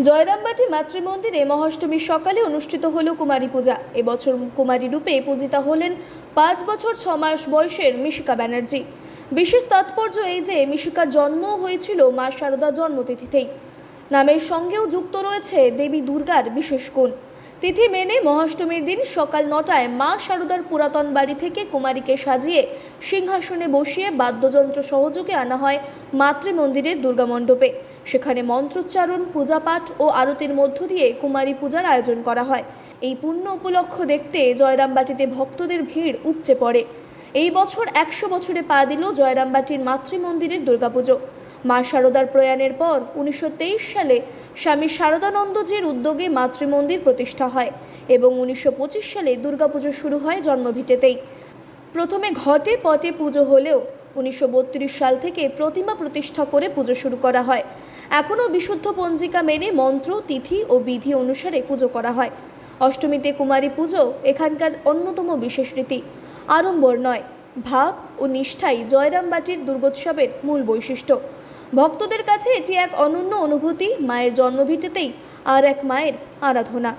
জয়রামবাটি মাতৃমন্দিরে মহাষ্টমীর সকালে অনুষ্ঠিত হল কুমারী পূজা। এবছর কুমারী রূপে পূজিতা হলেন ৫ বছর ৬ মাস বয়সের মিশিকা ব্যানার্জি। বিশেষ তাৎপর্য এই যে মিশিকার জন্ম হয়েছিল মা শারদার জন্মতিথিতেই। নামের সঙ্গেও যুক্ত রয়েছে দেবী দুর্গার বিশেষ গুণ। তিথি মেনে মহাষ্টমীর দিন সকাল ৯টায় মা শারদার পুরাতন বাড়ি থেকে কুমারীকে সাজিয়ে সিংহাসনে বসিয়ে বাদ্যযন্ত্র সহযোগে আনা হয় মাতৃমন্দিরের দুর্গামণ্ডপে। সেখানে মন্ত্রোচ্চারণ, পূজাপাঠ ও আরতির মধ্য দিয়ে কুমারী পূজার আয়োজন করা হয়। এই পুণ্য উপলক্ষ দেখতে জয়রামবাটিতে ভক্তদের ভিড় উপচে পড়ে। এই বছর ১০০ বছরে পা দিল জয়রামবাটির মাতৃমন্দিরের দুর্গাপুজো। মা শারদার প্রয়াণের পর ১৯২৩ সালে স্বামী শারদানন্দজির উদ্যোগে মাতৃমন্দির প্রতিষ্ঠা হয় এবং ১৯২৫ সালে দুর্গাপুজো শুরু হয় জন্মভিটেতেই। প্রথমে ঘটে পটে পুজো হলেও ১৯৩২ সাল থেকে প্রতিমা প্রতিষ্ঠা করে পুজো শুরু করা হয়। এখনও বিশুদ্ধ পঞ্জিকা মেনে মন্ত্র, তিথি ও বিধি অনুসারে পুজো করা হয়। অষ্টমীতে কুমারী পুজো এখানকার অন্যতম বিশেষ রীতি। আড়ম্বর নয়, ভাব ও নিষ্ঠাই জয়রামবাটির দুর্গোৎসবের মূল বৈশিষ্ট্য। ভক্তদের কাছে এটি এক অনন্য অনুভূতি, মায়ের জন্মভিটেতেই আর এক মায়ের আরাধনা।